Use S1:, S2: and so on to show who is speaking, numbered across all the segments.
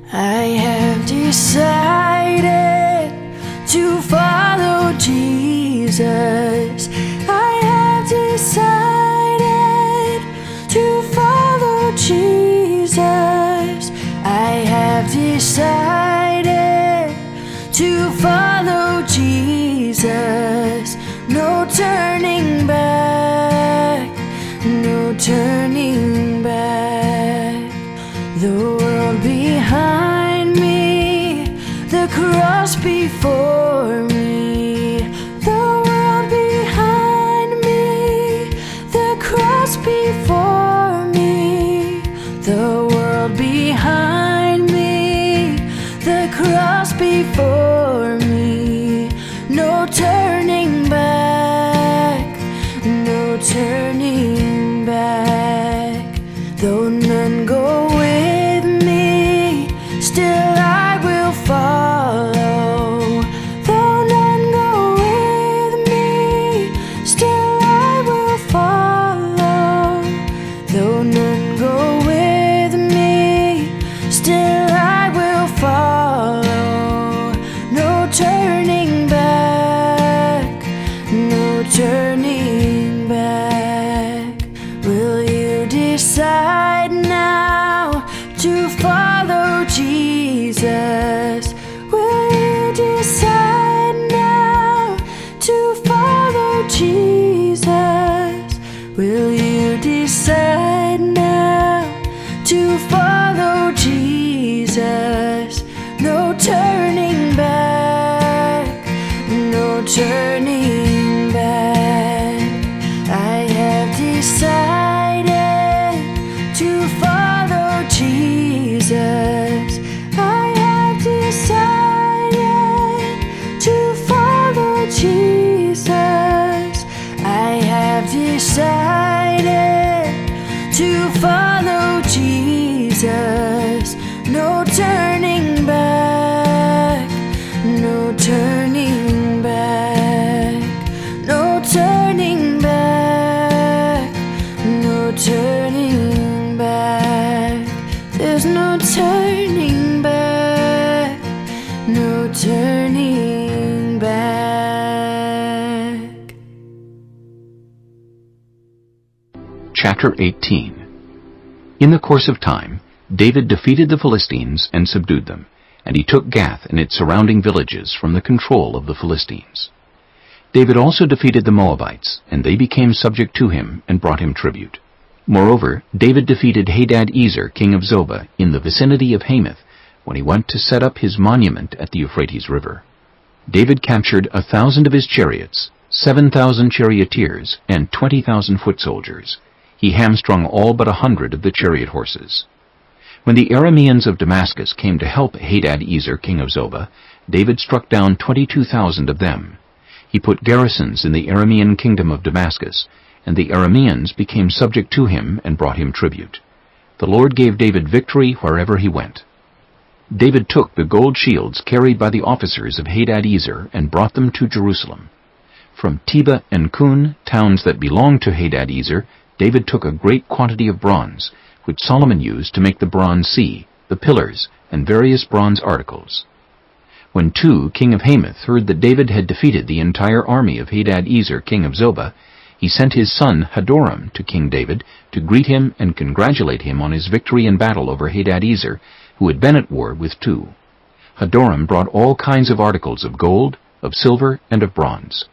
S1: I have decided to follow Jesus. I have decided to follow Jesus. I have decided to follow Jesus. No turning back, no turning back. The world behind me, the cross before me. The world behind me, the cross before me. The world behind me, the cross before me. No turning back, no turning back. Though none go with me, still I will follow. Though none go with me, still I will follow. Though none go with me, still I will follow. No turning back, no turning back. Will you decide now to follow Jesus? Will you decide now to follow Jesus? Will you decide now to follow Jesus? No turning back, no turning back. I have decided to follow Jesus. I have decided to follow Jesus. I have decided to follow Jesus. No turning back, no turning back, no turning back, no turning back. There's no turning back, no turning back.
S2: Chapter 18. In the course of time, David defeated the Philistines and subdued them, and he took Gath and its surrounding villages from the control of the Philistines. David also defeated the Moabites, and they became subject to him and brought him tribute. Moreover, David defeated Hadad-ezer, king of Zobah, in the vicinity of Hamath, when he went to set up his monument at the Euphrates River. David captured 1,000 of his chariots, 7,000 charioteers, and 20,000 foot soldiers. He hamstrung all but 100 of the chariot horses. When the Arameans of Damascus came to help Hadad-ezer, king of Zobah, David struck down 22,000 of them. He put garrisons in the Aramean kingdom of Damascus, and the Arameans became subject to him and brought him tribute. The Lord gave David victory wherever he went. David took the gold shields carried by the officers of Hadad-ezer and brought them to Jerusalem. From Tebah and Kun, towns that belonged to Hadad-ezer, David took a great quantity of bronze, which Solomon used to make the bronze sea, the pillars, and various bronze articles. When Tu, king of Hamath, heard that David had defeated the entire army of Hadad-ezer, king of Zobah, he sent his son Hadoram to King David to greet him and congratulate him on his victory in battle over Hadad-ezer, who had been at war with Tu. Hadoram brought all kinds of articles of gold, of silver, and of bronze.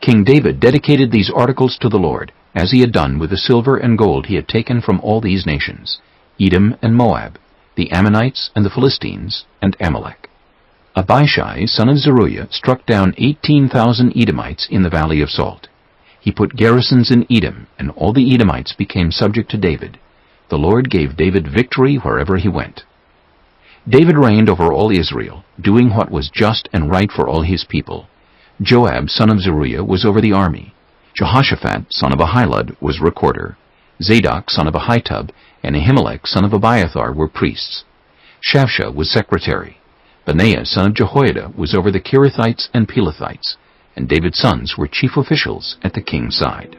S2: King David dedicated these articles to the Lord, as he had done with the silver and gold he had taken from all these nations, Edom and Moab, the Ammonites and the Philistines, and Amalek. Abishai, son of Zeruiah, struck down 18,000 Edomites in the Valley of Salt. He put garrisons in Edom, and all the Edomites became subject to David. The Lord gave David victory wherever he went. David reigned over all Israel, doing what was just and right for all his people. Joab, son of Zeruiah, was over the army. Jehoshaphat, son of Ahilud, was recorder. Zadok, son of Ahitub, and Ahimelech, son of Abiathar, were priests. Shavsha was secretary. Benaiah, son of Jehoiada, was over the Kerethites and Pelethites, and David's sons were chief officials at the king's side.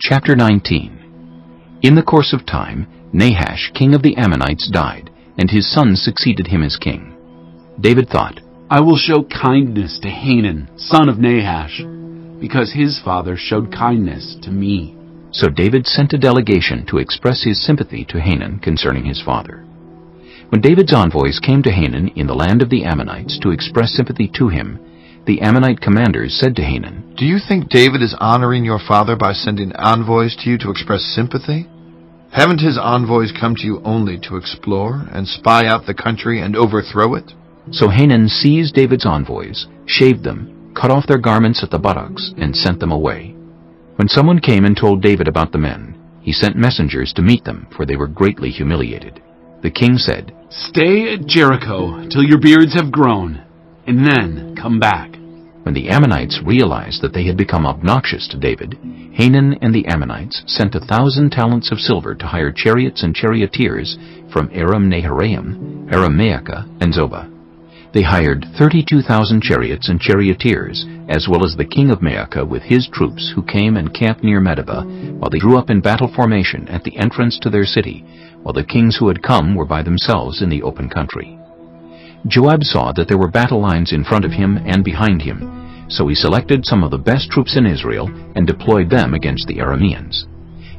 S2: Chapter 19. In the course of time, Nahash, king of the Ammonites, died, and his son succeeded him as king. David thought,
S3: I will show kindness to Hanan, son of Nahash, because his father showed kindness to me.
S2: So David sent a delegation to express his sympathy to Hanan concerning his father. When David's envoys came to Hanan in the land of the Ammonites to express sympathy to him, the Ammonite commanders said to Hanan,
S4: Do you think David is honoring your father by sending envoys to you to express sympathy? Haven't his envoys come to you only to explore and spy out the country and overthrow it?
S2: So Hanan seized David's envoys, shaved them, cut off their garments at the buttocks, and sent them away. When someone came and told David about the men, he sent messengers to meet them, for they were greatly humiliated. The king said,
S3: Stay at Jericho till your beards have grown, and then come back.
S2: When the Ammonites realized that they had become obnoxious to David, Hanan and the Ammonites sent 1,000 talents of silver to hire chariots and charioteers from Aram-Naharaim, Aram-Maacah, and Zobah. They hired 32,000 chariots and charioteers, as well as the king of Maacah with his troops, who came and camped near Medeba, while they drew up in battle formation at the entrance to their city, while the kings who had come were by themselves in the open country. Joab saw that there were battle lines in front of him and behind him, so he selected some of the best troops in Israel and deployed them against the Arameans.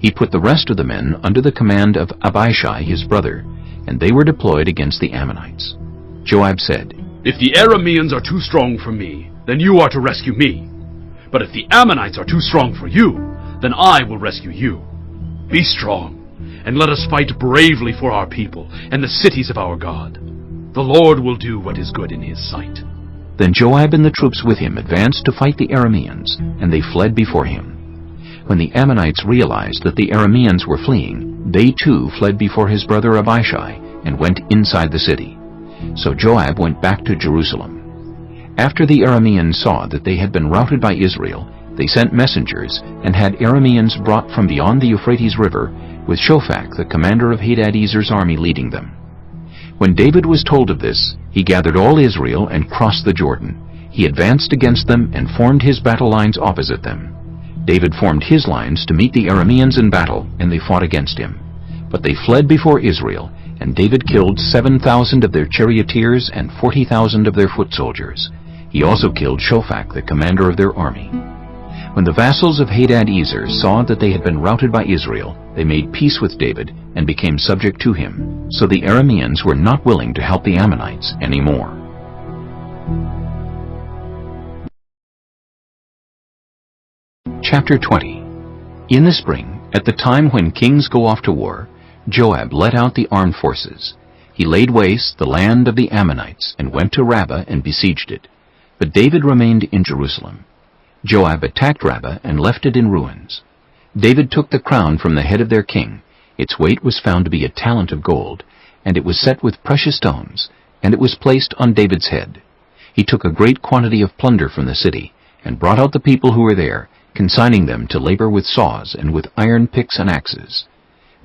S2: He put the rest of the men under the command of Abishai his brother, and they were deployed against the Ammonites. Joab said,
S5: If the Arameans are too strong for me, then you are to rescue me. But if the Ammonites are too strong for you, then I will rescue you. Be strong, and let us fight bravely for our people and the cities of our God. The Lord will do what is good in his sight.
S2: Then Joab and the troops with him advanced to fight the Arameans, and they fled before him. When the Ammonites realized that the Arameans were fleeing, they too fled before his brother Abishai and went inside the city. So Joab went back to Jerusalem. After the Arameans saw that they had been routed by Israel, they sent messengers and had Arameans brought from beyond the Euphrates River, with Shophach, the commander of Hadadezer's army, leading them. When David was told of this, he gathered all Israel and crossed the Jordan. He advanced against them and formed his battle lines opposite them. David formed his lines to meet the Arameans in battle, and they fought against him. But they fled before Israel, and David killed 7,000 of their charioteers and 40,000 of their foot soldiers. He also killed Shophach, the commander of their army. When the vassals of Hadadezer saw that they had been routed by Israel, they made peace with David and became subject to him. So the Arameans were not willing to help the Ammonites anymore. Chapter 20. In the spring, at the time when kings go off to war, Joab led out the armed forces. He laid waste the land of the Ammonites and went to Rabbah and besieged it. But David remained in Jerusalem. Joab attacked Rabbah and left it in ruins. David took the crown from the head of their king. Its weight was found to be a talent of gold, and it was set with precious stones, and it was placed on David's head. He took a great quantity of plunder from the city, and brought out the people who were there, consigning them to labor with saws and with iron picks and axes.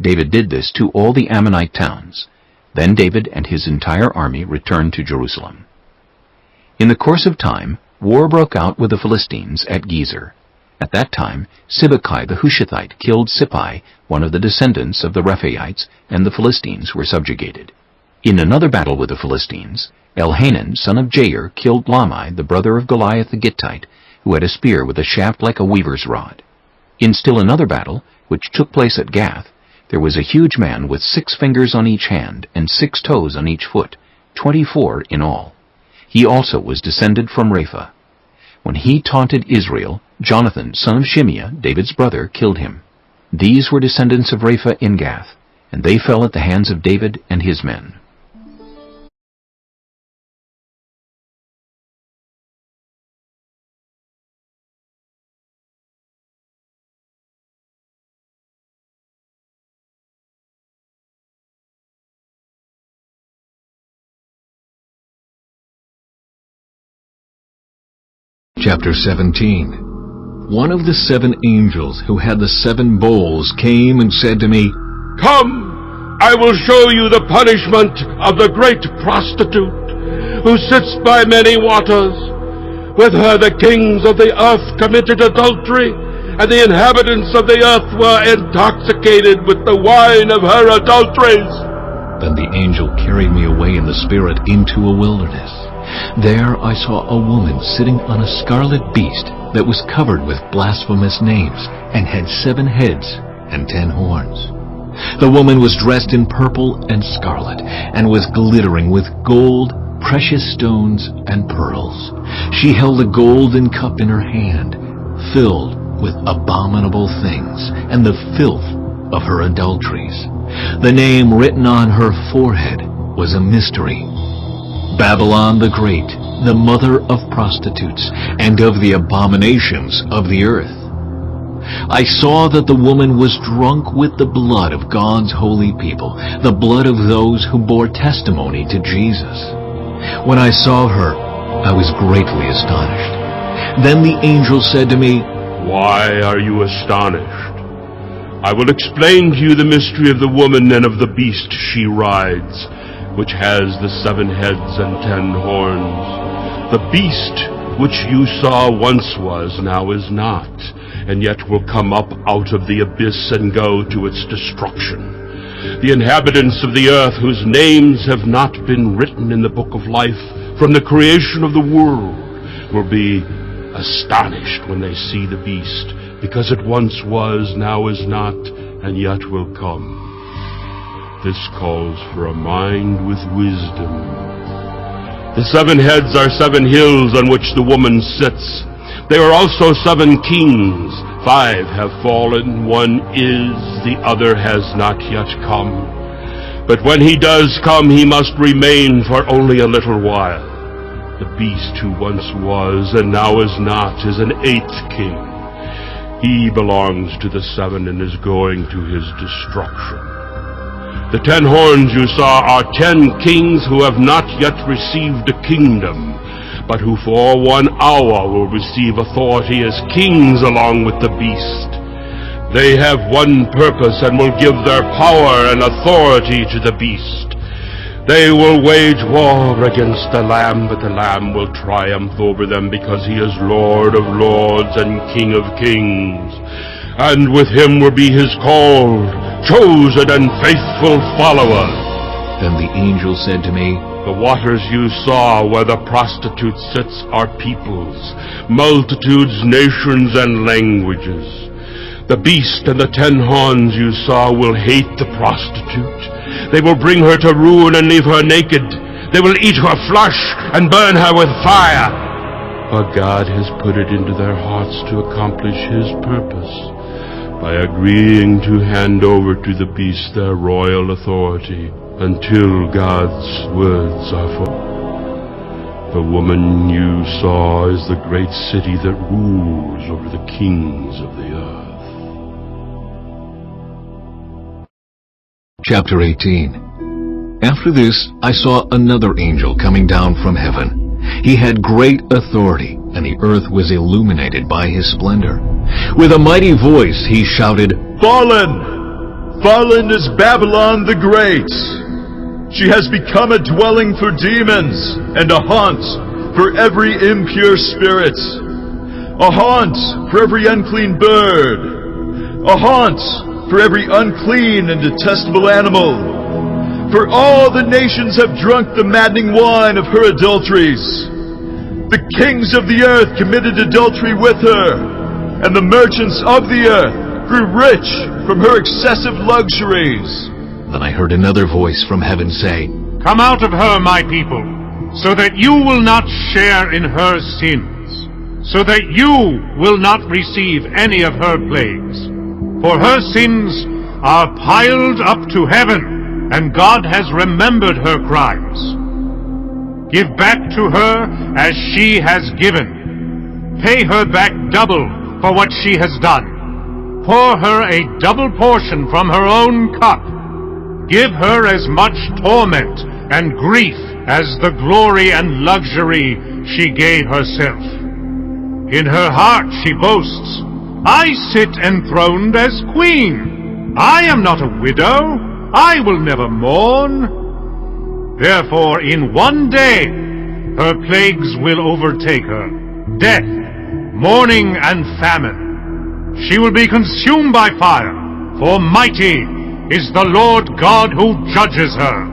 S2: David did this to all the Ammonite towns. Then David and his entire army returned to Jerusalem. In the course of time, war broke out with the Philistines at Gezer. At that time, Sibbecai the Hushathite killed Sippai, one of the descendants of the Rephaites, and the Philistines were subjugated. In another battle with the Philistines, Elhanan, son of Jair, killed Lahmi, the brother of Goliath the Gittite, who had a spear with a shaft like a weaver's rod. In still another battle, which took place at Gath, there was a huge man with 6 fingers on each hand and 6 toes on each foot, 24 in all. He also was descended from Rapha. When he taunted Israel, Jonathan, son of Shimeah, David's brother, killed him. These were descendants of Rapha in Gath, and they fell at the hands of David and his men.
S6: Chapter 17. One of the 7 angels who had the 7 bowls came and said to me,
S7: Come, I will show you the punishment of the great prostitute, who sits by many waters. With her the kings of the earth committed adultery, and the inhabitants of the earth were intoxicated with the wine of her adulteries.
S6: Then the angel carried me away in the Spirit into a wilderness. There I saw a woman sitting on a scarlet beast that was covered with blasphemous names and had 7 heads and 10 horns. The woman was dressed in purple and scarlet and was glittering with gold, precious stones, and pearls. She held a golden cup in her hand, filled with abominable things and the filth of her adulteries. The name written on her forehead was a mystery: Babylon the Great, the mother of prostitutes and of the abominations of the earth. I saw that the woman was drunk with the blood of God's holy people, the blood of those who bore testimony to Jesus. When I saw her, I was greatly astonished. Then the angel said to me,
S7: Why are you astonished? I will explain to you the mystery of the woman and of the beast she rides, which has the 7 heads and 10 horns. The beast which you saw once was, now is not, and yet will come up out of the abyss and go to its destruction. The inhabitants of the earth, whose names have not been written in the book of life from the creation of the world, will be astonished when they see the beast, because it once was, now is not, and yet will come. This calls for a mind with wisdom. The 7 heads are 7 hills on which the woman sits. There are also 7 kings. 5 have fallen, 1 is, the other has not yet come. But when he does come, he must remain for only a little while. The beast who once was and now is not is an 8th king. He belongs to the 7 and is going to his destruction. The 10 horns you saw are 10 kings who have not yet received a kingdom, but who for 1 hour will receive authority as kings along with the beast. They have one purpose and will give their power and authority to the beast. They will wage war against the Lamb, but the Lamb will triumph over them because he is Lord of lords and King of kings. And with him will be his called, chosen, and faithful followers.
S6: Then the angel said to me,
S7: The waters you saw where the prostitute sits are peoples, multitudes, nations, and languages. The beast and the 10 horns you saw will hate the prostitute. They will bring her to ruin and leave her naked. They will eat her flesh and burn her with fire. For God has put it into their hearts to accomplish his purpose by agreeing to hand over to the beast their royal authority until God's words are fulfilled. The woman you saw is the great city that rules over the kings of the earth.
S6: Chapter 18. After this, I saw another angel coming down from heaven. He had great authority, and the earth was illuminated by his splendor. With a mighty voice he shouted,
S8: Fallen! Fallen is Babylon the Great! She has become a dwelling for demons, and a haunt for every impure spirit, a haunt for every unclean bird, a haunt for every unclean and detestable animal. For all the nations have drunk the maddening wine of her adulteries. The kings of the earth committed adultery with her, and the merchants of the earth grew rich from her excessive luxuries.
S6: Then I heard another voice from heaven say,
S9: Come out of her, my people, so that you will not share in her sins, so that you will not receive any of her plagues. For her sins are piled up to heaven, and God has remembered her crimes. Give back to her as she has given. Pay her back double for what she has done. Pour her a double portion from her own cup. Give her as much torment and grief as the glory and luxury she gave herself. In her heart she boasts, I sit enthroned as queen. I am not a widow. I will never mourn. Therefore, in one day, her plagues will overtake her, death, mourning, and famine. She will be consumed by fire, for mighty is the Lord God who judges her.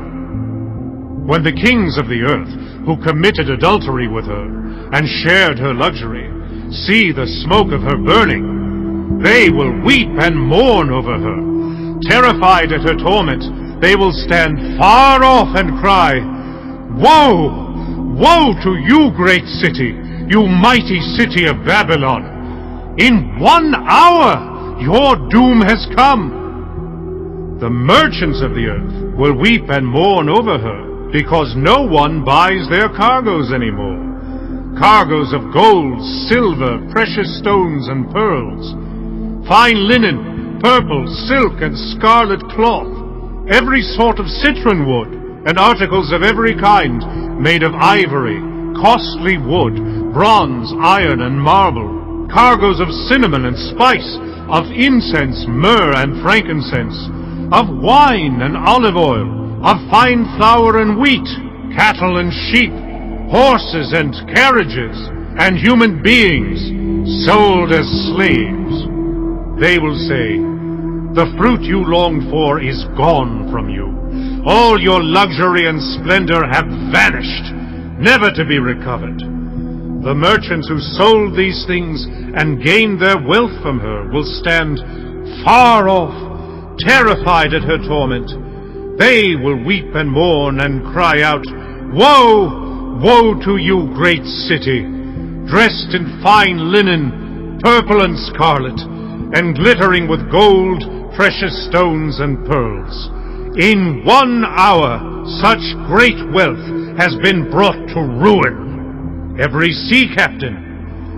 S9: When the kings of the earth, who committed adultery with her and shared her luxury, see the smoke of her burning, they will weep and mourn over her. Terrified at her torment, they will stand far off and cry, "Woe! Woe to you, great city, you mighty city of Babylon! In 1 hour your doom has come." The merchants of the earth will weep and mourn over her, because no one buys their cargoes anymore. Cargoes of gold, silver, precious stones, and pearls, fine linen, purple, silk, and scarlet cloth, every sort of citron wood, and articles of every kind, made of ivory, costly wood, bronze, iron, and marble, cargoes of cinnamon and spice, of incense, myrrh, and frankincense, of wine and olive oil, of fine flour and wheat, cattle and sheep, horses and carriages, and human beings, sold as slaves. They will say, "The fruit you longed for is gone from you. All your luxury and splendor have vanished, never to be recovered." The merchants who sold these things and gained their wealth from her will stand far off, terrified at her torment. They will weep and mourn and cry out, "Woe! Woe to you, great city, dressed in fine linen, purple and scarlet, and glittering with gold, precious stones, and pearls. In 1 hour such great wealth has been brought to ruin. Every sea captain,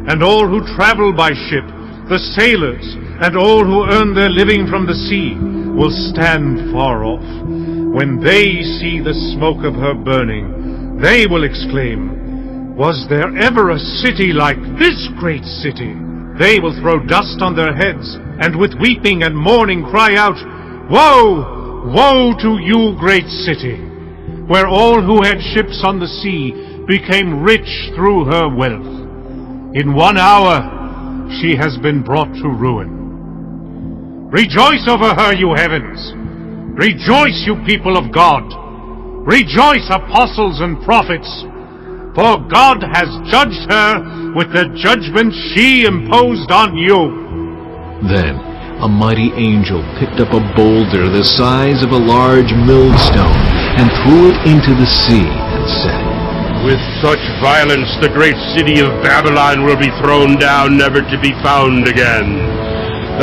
S9: and all who travel by ship, the sailors, and all who earn their living from the sea, will stand far off. When they see the smoke of her burning, they will exclaim, "Was there ever a city like this great city?" They will throw dust on their heads, and with weeping and mourning cry out, "Woe! Woe to you, great city, where all who had ships on the sea became rich through her wealth. In 1 hour she has been brought to ruin." Rejoice over her, you heavens! Rejoice, you people of God! Rejoice, apostles and prophets! For God has judged her with the judgment she imposed on you.
S6: Then a mighty angel picked up a boulder the size of a large millstone and threw it into the sea and said,
S7: With such violence the great city of Babylon will be thrown down, never to be found again.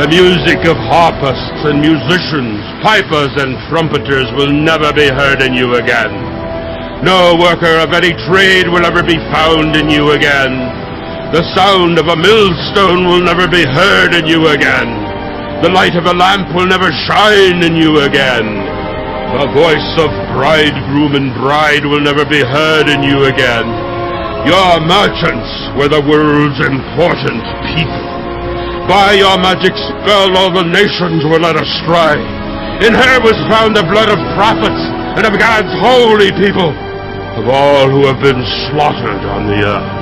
S7: The music of harpists and musicians, pipers and trumpeters will never be heard in you again. No worker of any trade will ever be found in you again. The sound of a millstone will never be heard in you again. The light of a lamp will never shine in you again. The voice of bridegroom and bride will never be heard in you again. Your merchants were the world's important people. By your magic spell all the nations were led astray. In her was found the blood of prophets and of God's holy people, of all who have been slaughtered on the earth.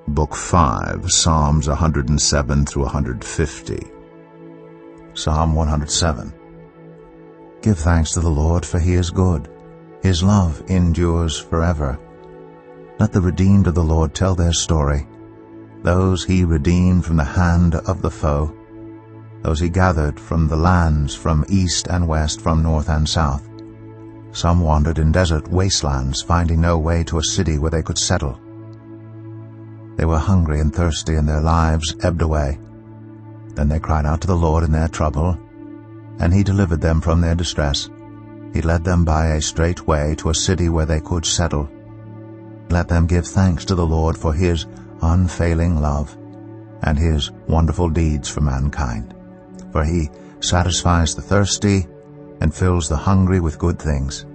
S10: Book 5, Psalms 107 through 150. Psalm 107. Give thanks to the Lord, for he is good. His love endures forever. Let the redeemed of the Lord tell their story, those he redeemed from the hand of the foe, those he gathered from the lands, from east and west, from north and south. Some wandered in desert wastelands, finding no way to a city where they could settle. They were hungry and thirsty, and their lives ebbed away. Then they cried out to the Lord in their trouble, and he delivered them from their distress. He led them by a straight way to a city where they could settle. Let them give thanks to the Lord for his unfailing love and his wonderful deeds for mankind. For he satisfies the thirsty and fills the hungry with good things.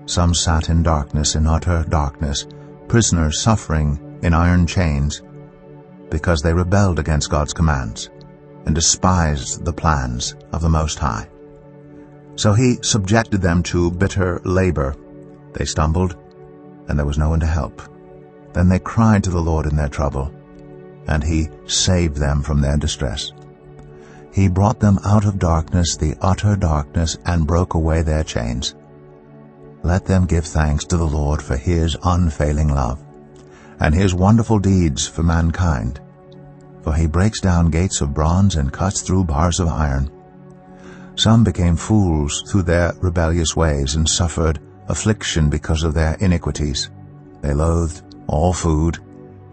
S10: Some sat in darkness, in utter darkness, prisoners suffering in iron chains, because they rebelled against God's commands and despised the plans of the Most High. So he subjected them to bitter labor. They stumbled, and there was no one to help. Then they cried to the Lord in their trouble, and he saved them from their distress. He brought them out of darkness, the utter darkness, and broke away their chains. Let them give thanks to the Lord for his unfailing love, and his wonderful deeds for mankind. For he breaks down gates of bronze and cuts through bars of iron. Some became fools through their rebellious ways and suffered affliction because of their iniquities. They loathed all food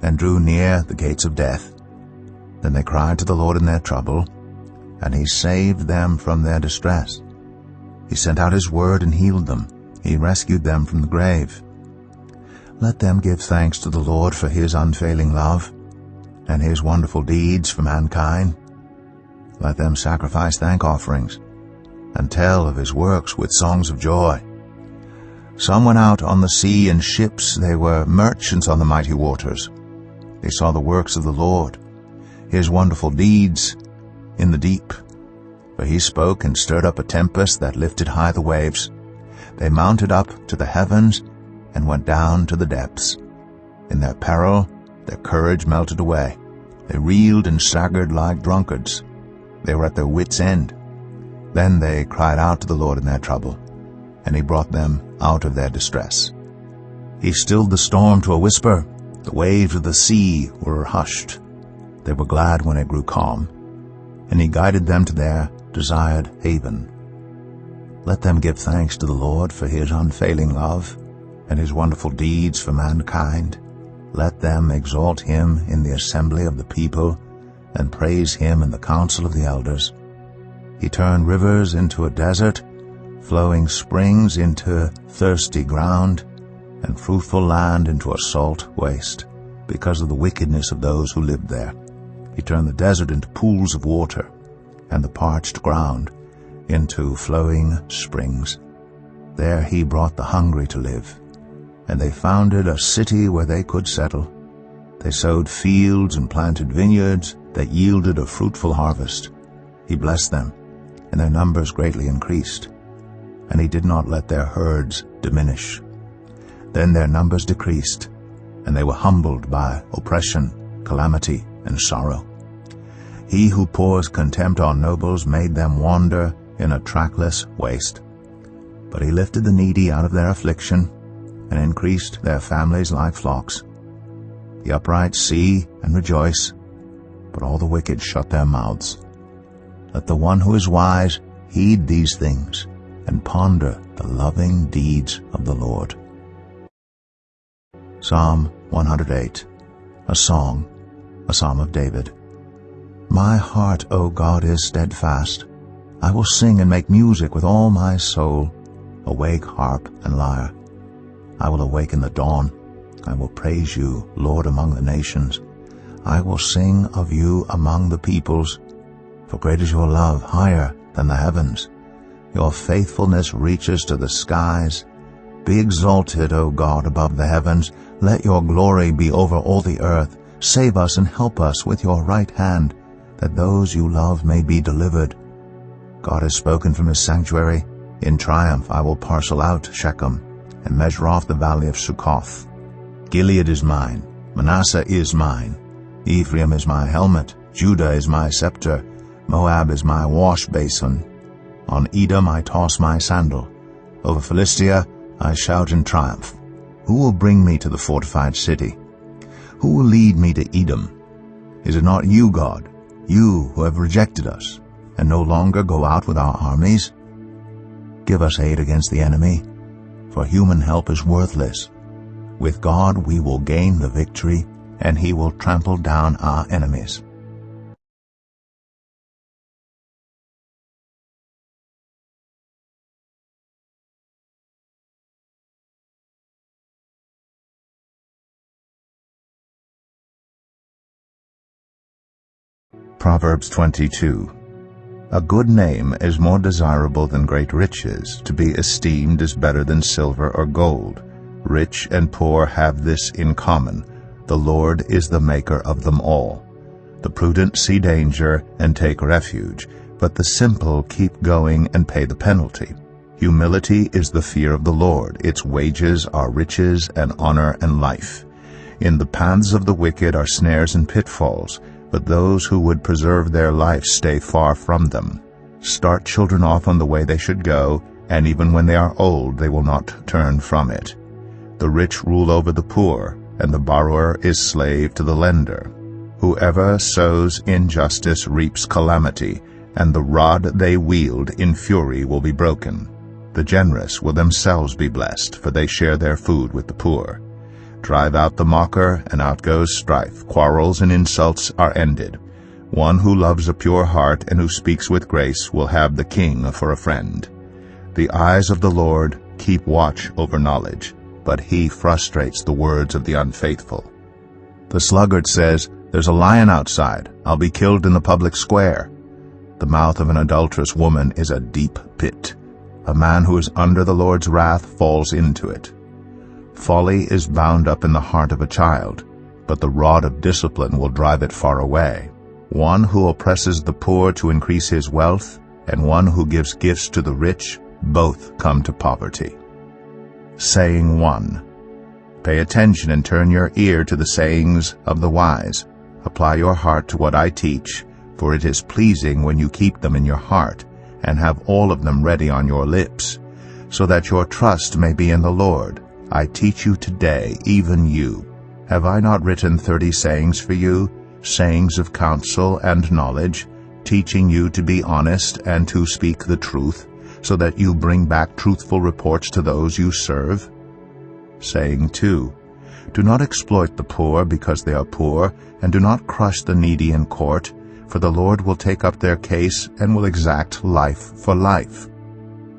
S10: and drew near the gates of death. Then they cried to the Lord in their trouble, and he saved them from their distress. He sent out his word and healed them. He rescued them from the grave. Let them give thanks to the Lord for his unfailing love and his wonderful deeds for mankind. Let them sacrifice thank offerings and tell of his works with songs of joy. Some went out on the sea in ships. They were merchants on the mighty waters. They saw the works of the Lord, his wonderful deeds in the deep. For he spoke and stirred up a tempest that lifted high the waves. They mounted up to the heavens and went down to the depths. In their peril, their courage melted away. They reeled and staggered like drunkards. They were at their wits' end. Then they cried out to the Lord in their trouble, and he brought them out of their distress. He stilled the storm to a whisper. The waves of the sea were hushed. They were glad when it grew calm, and he guided them to their desired haven. Let them give thanks to the Lord for his unfailing love and his wonderful deeds for mankind. Let them exalt him in the assembly of the people and praise him in the council of the elders. He turned rivers into a desert, flowing springs into thirsty ground, and fruitful land into a salt waste, because of the wickedness of those who lived there. He turned the desert into pools of water, and the parched ground into flowing springs. There he brought the hungry to live, and they founded a city where they could settle. They sowed fields and planted vineyards that yielded a fruitful harvest. He blessed them, and their numbers greatly increased, and he did not let their herds diminish. Then their numbers decreased, and they were humbled by oppression, calamity, and sorrow. He who pours contempt on nobles made them wander in a trackless waste. But he lifted the needy out of their affliction and increased their families like flocks. The upright see and rejoice, but all the wicked shut their mouths. Let the one who is wise heed these things and ponder the loving deeds of the Lord. Psalm 108, a song, a psalm of David. My heart, O God, is steadfast. I will sing and make music with all my soul. Awake, harp and lyre. I will awake in the dawn. I will praise you, Lord, among the nations. I will sing of you among the peoples. For great is your love, higher than the heavens. Your faithfulness reaches to the skies. Be exalted, O God, above the heavens. Let your glory be over all the earth. Save us and help us with your right hand, that those you love may be delivered. God has spoken from his sanctuary. In triumph I will parcel out Shechem and measure off the valley of Succoth. Gilead is mine, Manasseh is mine. Ephraim is my helmet, Judah is my scepter, Moab is my wash basin. On Edom I toss my sandal. Over Philistia I shout in triumph. Who will bring me to the fortified city? Who will lead me to Edom? Is it not you, God, you who have rejected us, and no longer go out with our armies? Give us aid against the enemy, for human help is worthless. With God we will gain the victory, and he will trample down our enemies. Proverbs 22. A good name is more desirable than great riches. To be esteemed is better than silver or gold. Rich and poor have this in common. The Lord is the maker of them all. The prudent see danger and take refuge, but the simple keep going and pay the penalty. Humility is the fear of the Lord. Its wages are riches and honor and life. In the paths of the wicked are snares and pitfalls, but those who would preserve their life stay far from them. Start children off on the way they should go, and even when they are old they will not turn from it. The rich rule over the poor, and the borrower is slave to the lender. Whoever sows injustice reaps calamity, and the rod they wield in fury will be broken. The generous will themselves be blessed, for they share their food with the poor. Drive out the mocker, and out goes strife. Quarrels and insults are ended. One who loves a pure heart and who speaks with grace will have the king for a friend. The eyes of the Lord keep watch over knowledge, but he frustrates the words of the unfaithful. The sluggard says, "There's a lion outside. I'll be killed in the public square." The mouth of an adulterous woman is a deep pit. A man who is under the Lord's wrath falls into it. Folly is bound up in the heart of a child, but the rod of discipline will drive it far away. One who oppresses the poor to increase his wealth, and one who gives gifts to the rich, both come to poverty. Saying 1. Pay attention and turn your ear to the sayings of the wise. Apply your heart to what I teach, for it is pleasing when you keep them in your heart, and have all of them ready on your lips, so that your trust may be in the Lord. I teach you today, even you. Have I not written 30 sayings for you, sayings of counsel and knowledge, teaching you to be honest and to speak the truth, so that you bring back truthful reports to those you serve? Saying 2. Do not exploit the poor because they are poor, and do not crush the needy in court, for the Lord will take up their case and will exact life for life.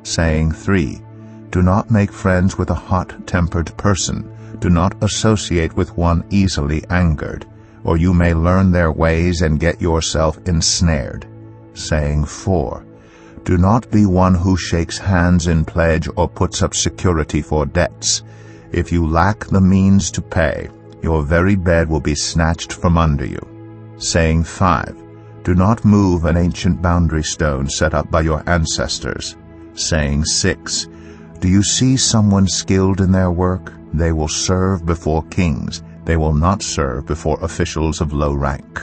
S10: Saying 3. Do not make friends with a hot-tempered person. Do not associate with one easily angered, or you may learn their ways and get yourself ensnared. Saying 4. Do not be one who shakes hands in pledge or puts up security for debts. If you lack the means to pay, your very bed will be snatched from under you. Saying 5. Do not move an ancient boundary stone set up by your ancestors. Saying 6. Do you see someone skilled in their work? They will serve before kings. They will not serve before officials of low rank.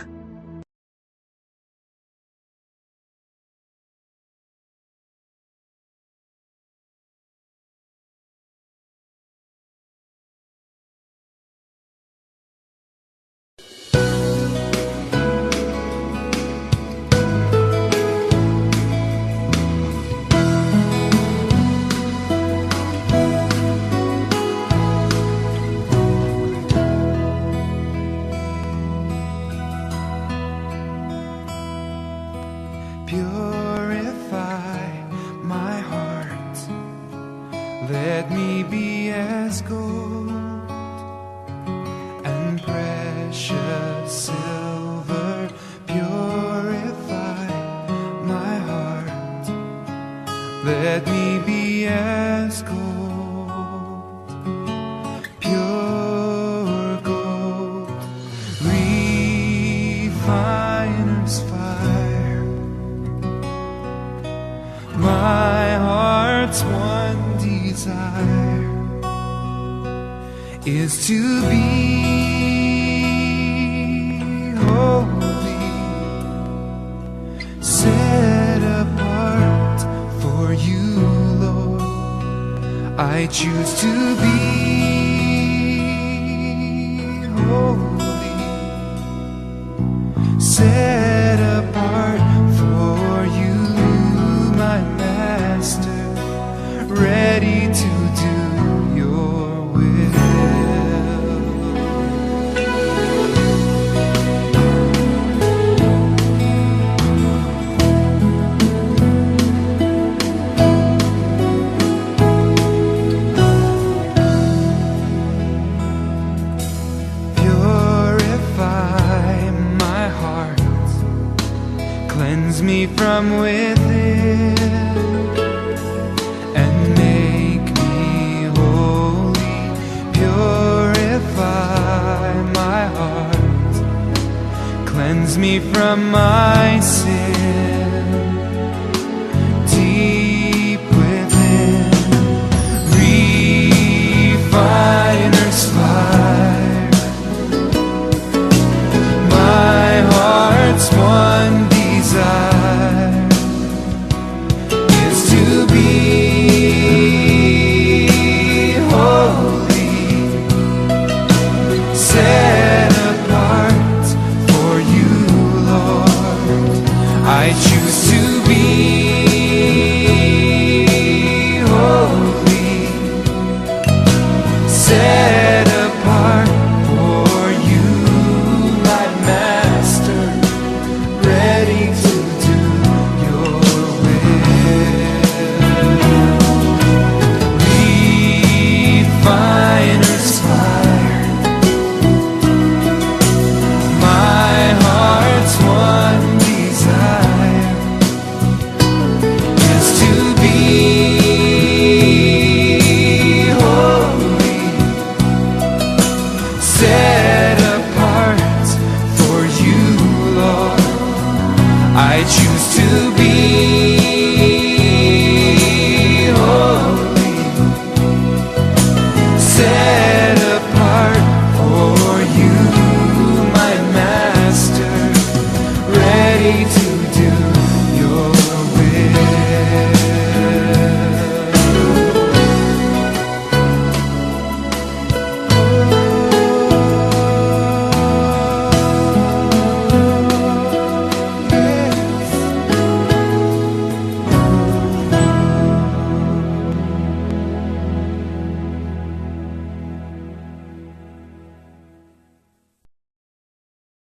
S1: Purify my heart, let me be as gold and precious silver. Purify my heart, let me be as gold, pure gold, refiner's fire. My heart's one desire is to be holy, set apart for you, Lord. I choose to be holy, set apart for you, my Master, ready to do your will. Purify my heart, cleanse me from within, and make me holy. Purify my cleanse me from my sin. Deep within, refiner's fire, my heart's one.